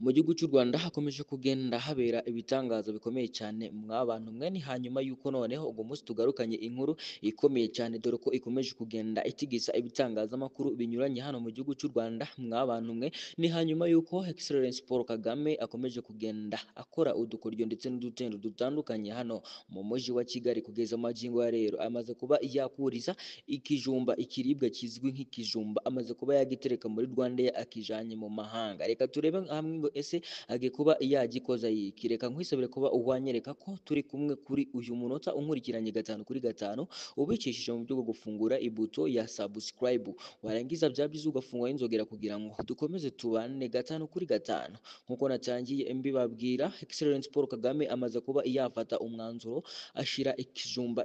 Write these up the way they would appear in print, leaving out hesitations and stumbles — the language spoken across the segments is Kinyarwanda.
Mu gihugu cy'u Rwanda hakomeje kugenda habera ibitangaza bikomeye cyane mwabantu mwe, ni hanyuma yuko noneho ubwo munsi tugarukanye inkuru ikomeye cyane, dore ko ikomeje kugenda itigisa ibitangazamakuru binyuranye hano mu gihugu cy'u Rwanda mwabantu mwe, ni hanyuma yuko Excellence Paul Kagame akomeje kugenda akora udukoryo ndetse n'udutendo dutandukanye hano mu mujyi wa Kigali. Kugeza magingo ya rero amaze kuba yakuriza ikijumba, ikiribwa kizwi nk'ikijumba amaze kuba yagitereka muri Rwanda akijanye mu mahanga. Reka turebe hamwe ngo ese agiye kuba yagikoza yiki. Reka nkwisabire kuba uwanyereka ko turi kumwe kuri uyu munota unkurikiranye 5 kuri 5, ubikishije mu byo gufungura ibuto ya subscribe, warangiza bya byiza ugafungura inzogera kugira ngo dukomeze tubane 5 kuri 5. Nkuko natangiye mbibabwira, Excellence Paul Kagame amaze kuba yafata umwanzuro ashira ikijumba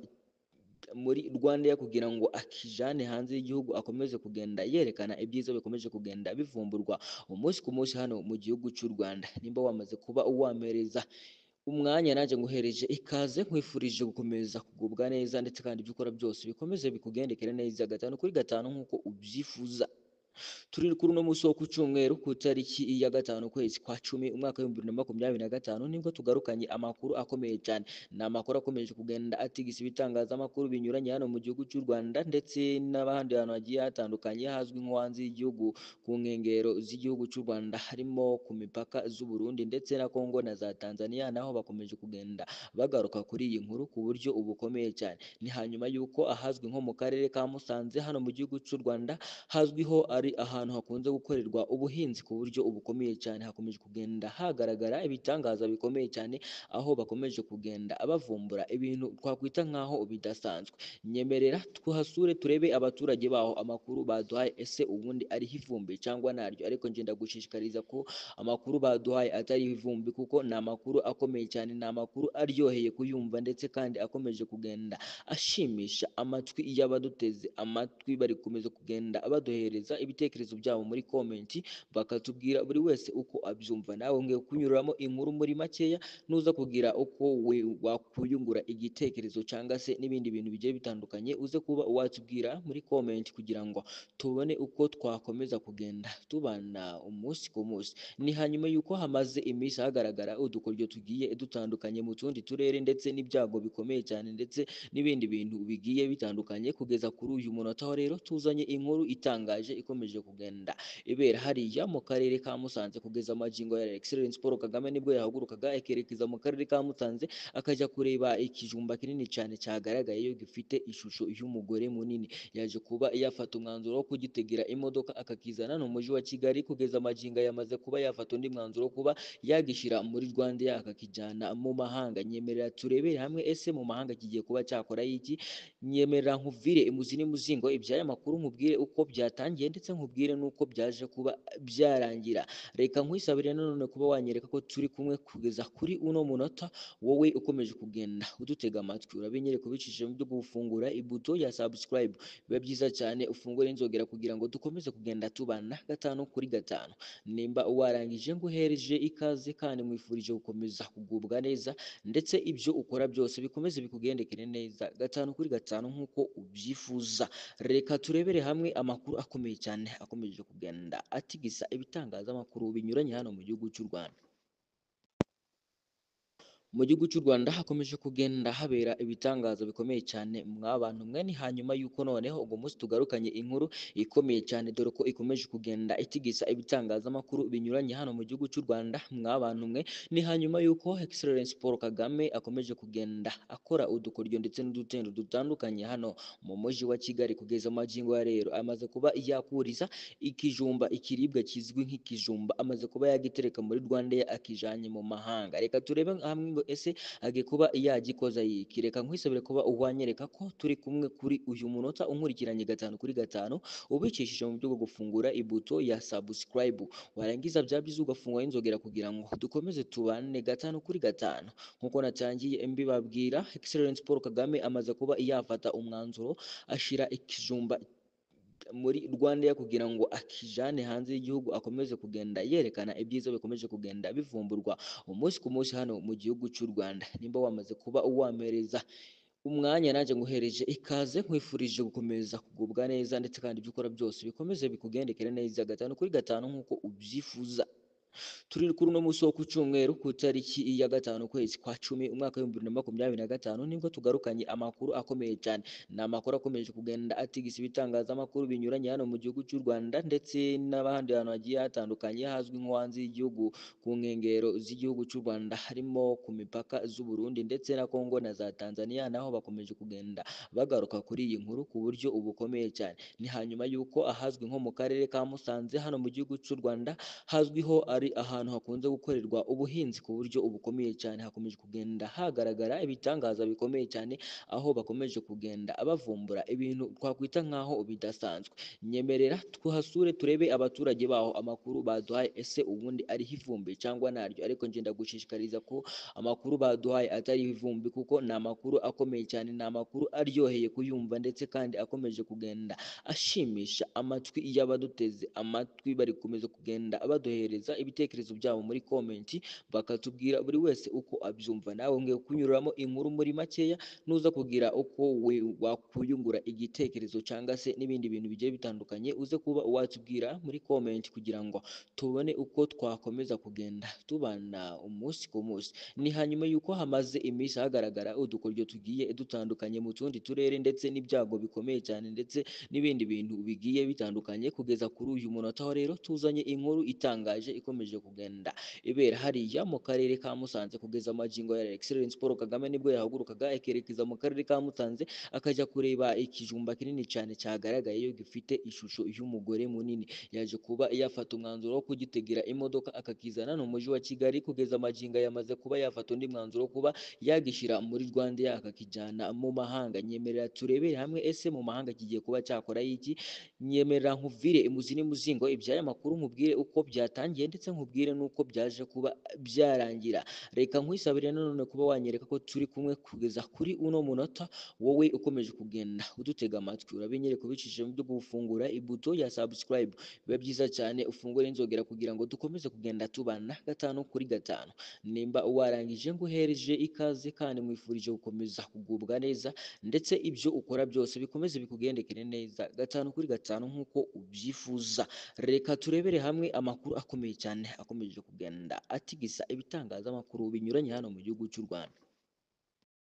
muri Rwanda kugira ngo akijane hanze y'igihugu, akomeze kugenda yerekana ibyiza bikomeje kugenda bivumburwa umunsi ku munsi hano mu gihugu cy'u Rwanda. Nimba wamaze kuba uwamereza umwanya, nanjye nguhereje ikaze, nkwifurije gukomeza kugubwa neza ndetse kandi ibyo ukora byose bikomeze bikugendekere neza 5 kuri 5 nk'uko ubyifuza. Turi kuri uno munsi wo ku cyumweru ku itariki ya 5 ukwezi kwa 10 umwaka wa 2025 nibwo tugarukanye amakuru akomeye cyane. Ni amakuru akomeje kugenda atigisa ibitangazamakuru binyuranye hano mu gihugu cy'u Rwanda ndetse n'abandi bantu hagiye hatandukanye hazwi nko hanze y'igihugu, ku nkengero z'igihugu cy'u Rwanda, harimo ku mipaka z'u Burundi ndetse na Kongo na za Tanzania, naho bakomeje kugenda bagaruka kuri iyi nkuru ku buryo ubukomeye cyane. Ni hanyuma yuko ahazwi nko mu karere ka Musanze hano mu gihugu cy'u Rwanda hazwiho ari ahantu hakunze gukorerwa ubuhinzi ku buryo ubukomeye cyane, hakomeje kugenda hagaragara ibitangaza bikomeye cyane, aho bakomeje kugenda bavumbura ibintu twakwita nkaho bidasanzwe. Nyemerera twahasure turebe abaturage baho amakuru baduhaye, ese ubundi ari ivumbi cyangwa naryo. Ariko ngenda gushishikariza ko amakuru baduhaye atari ivumbi, kuko ni amakuru akomeye cyane, ni amakuru aryoheye kuyumva ndetse kandi akomeje kugenda ashimisha amatwi y'abaduteze amatwi, bari komeza kugenda baduhereza ibitekerezo byabo muri komenti, bakatubwira buri wese uko abyumva. Nawe ngiye kunyuramo inkuru muri makeya, nuza kugira uko we wakuyungura igitekerezo cyangwa se n'ibindi bintu bigiye bitandukanye, uze kuba watubwira muri komenti kugira ngo tubone uko twakomeza kugenda tubana umunsi ku munsi. Ni hanyuma yuko hamaze iminsi hagaragara udukoryo tugiye dutandukanye mu tundi turere ndetse n'ibyago bikomeye cyane ndetse n'ibindi bintu bigiye bitandukanye, kugeza kuri uyu munota aho rero tuzanye inkuru itangaje ikomeje kugenda ibera hariya mu karere ka Musanze. Kugeza magingo ya Excellence Paul Kagame nibwo yahagurukaga akerekeza mu karere ka Musanze akajya kureba ikijumba kinini cyane cyagaragaye gifite ishusho y'umugore munini. Yaje kuba yafata umwanzuro wo kugitegera imodoka akakizana no mujyi wa Kigali. Kugeza magingo yamaze kuba yafata undi mwanzuro wo kuba yagishyira muri Rwanda akakijyana mu mahanga. Nyemerera turebere hamwe ese mu mahanga kigiye kuba cyakora iki. Nyemerera nkuvire imuzi n'umuzingo iby'aya makuru, nkubwire uko byatangiye ndetse nkubwire nuko byaje kuba byarangira. Reka nkwisabire nanone kuba wanyereka ko turi kumwe kugeza kuri uno munota, wowe ukomeje kugenda udutega amatwi. Urabinyereka ubicishije mu byo gufungura ibuto ya subscribe, biba byiza cyane ufungure inzogera kugira ngo dukomeze kugenda tubana 5 kuri 5. Nimba warangije nguhereje ikaze kandi mwifurije gukomeza kugubwa neza ndetse ibyo ukora byose bikomeze bikugendekere neza 5 kuri 5 nk'uko ubyifuza. Reka turebere hamwe amakuru akomeye cyane akomeje kugenda atigisa ibitangazamakuru binyuranye hano mu gihugu cy'u Rwanda. Mu gihugu cy'u Rwanda hakomeje kugenda habera ibitangaza bikomeye cyane mwabantu mwe, ni hanyuma yuko noneho ubwo munsi tugarukanye inkuru ikomeye cyane, dore ko ikomeje kugenda itigisa ibitangazamakuru binyuranye hano mu gihugu cy'u Rwanda mwabantu mwe, ni hanyuma yuko Excellence Paul Kagame akomeje kugenda akora udukoryo ndetse n'udutendo dutandukanye hano mu mujyi wa Kigali. Kugeza magingo ya rero amaze kuba yakuriza ikijumba, ikiribwa kizwi nk'ikijumba amaze kuba yagitereka muri Rwanda akijanye mu mahanga. Reka turebe hamwe ngo ese agiye kuba yagikoza yiki. Reka nkwisabire kuba uwanyereka ko turi kumwe kuri uyu munota unkurikiranye 5 kuri 5, ubikishije mu byo gufungura ibuto ya subscribe, warangiza bya byiza ugafungura inzogera kugira ngo dukomeze tubane 5 kuri 5. Nkuko natangiye mbibabwira, Excellence Paul Kagame amaze kuba yafata umwanzuro ashira ikijumba muri Rwanda kugira ngo akijane hanze y'igihugu, akomeze kugenda yerekana ibyiza bikomeje kugenda bivumburwa umunsi ku munsi hano mu gihugu cy'u Rwanda. Nimba wamaze kuba uwamereza umwanya, nanjye nguhereje ikaze, nkwifurije gukomeza kugubwa neza ndetse kandi ibyo ukora byose bikomeze bikugendekere neza 5 kuri 5 nk'uko ubyifuza. Turi kuri uno musi wo ku Cumweru ku tariki ya 5 ukwezi kwa 10 umwaka w'2025 nibwo tugarukanye amakuru akomeye cyane. Ni amakuru akomeje kugenda atigisa ibitangazamakuru binyuranye hano mu gihugu cy'u Rwanda ndetse n'abandi hantu hagiye hatandukanye hazwi nko hanze y'igihugu ku nkengero z'igihugu cy'u Rwanda harimo ku mipaka z'u Burundi ndetse na Kongo na za Tanzania naho bakomeje kugenda bagaruka kuri iyi nkuru ku buryo bukomeye cyane. Ni hanyuma yuko ahazwi nko mu karere ka Musanze hano mu gihugu cy'u Rwanda hazwiho ari ahantu hakunze gukorerwa ubuhinzi ku buryo bukomeye cyane, hakomeje kugenda hagaragara ibitangaza bikomeye cyane aho bakomeje kugenda bavumbura ibintu twakwita nk'aho bidasanzwe. Nyemerera tuhasure turebe abaturage baho amakuru baduhaye, ese ubundi ariho ivumbi cyangwa naryo? Ariko ngenda gushishikariza ko amakuru baduhaye atari ivumbi kuko ni amakuru akomeye cyane, ni amakuru aryoheye kuyumva ndetse kandi akomeje kugenda ashimisha amatwi y'abaduteze amatwi, bari gukomeza kugenda baduhereza ibitekerezo byabo muri komenti bakatubwira buri wese uko abyumva. Nawe ngiye kunyuramo inkuru muri makeya nuza kugira uko we wakuyungura igitekerezo cyangwa se n'ibindi bintu bigiye bitandukanye uze kuba watubwira muri komenti kugira ngo tubone uko twakomeza kugenda tubana umunsi ku munsi. Ni hanyuma yuko hamaze iminsi hagaragara udukoryo tugiye dutandukanye mu tundi turere ndetse n'ibyago bikomeye cyane ndetse n'ibindi bintu bigiye bitandukanye kugeza kuri uyu munota. Aho rero tuzanye inkuru itangaje ikomeje kugenda ibera hariya mu karere ka Musanze kugeza amagingo ya Excellence Paul Kagame nibwo yahagurukaga akerekeza mu karere ka Musanze akajya kureba ikijumba kinini cyane cyagaragaye gifite ishusho y'umugore munini. Yaje kuba yafata umwanzuro wo kugitegera imodoka akakizana mu mujyi wa Kigali, kugeza amagingo yamaze kuba yafata undi mwanzuro wo kuba yagishyira muri Rwanda akakijyana mu mahanga. Nyemerera turebere hamwe ese mu mahanga kigiye kuba cyakora iki. Nyemerera nkuvire imuzi n'imuzingo iby'aya makuru, nkubwire uko byatangiye ndetse nkubwire n'uko byaje kuba byarangira. Reka nkwisabire nanone kuba wanyereka ko turi kumwe kugeza kuri uno munota, wowe ukomeje kugenda udutega amatwi urabinyereka ubicishije mu byo gufungura ibuto ya subscribe. Biba byiza cyane ufungure inzogera kugira ngo dukomeze kugenda tubana 5 kuri 5. Nimba warangije nguhereje ikaze kandi mwifurije gukomeza kugubwa neza ndetse ibyo ukora byose bikomeze bikugendekere neza 5 kuri 5 nk'uko ubyifuza. Reka turebere hamwe amakuru akomeye cyane akomeje kugenda atigisa ibitangazamakuru binyuranye hano mu gihugu cy'u Rwanda.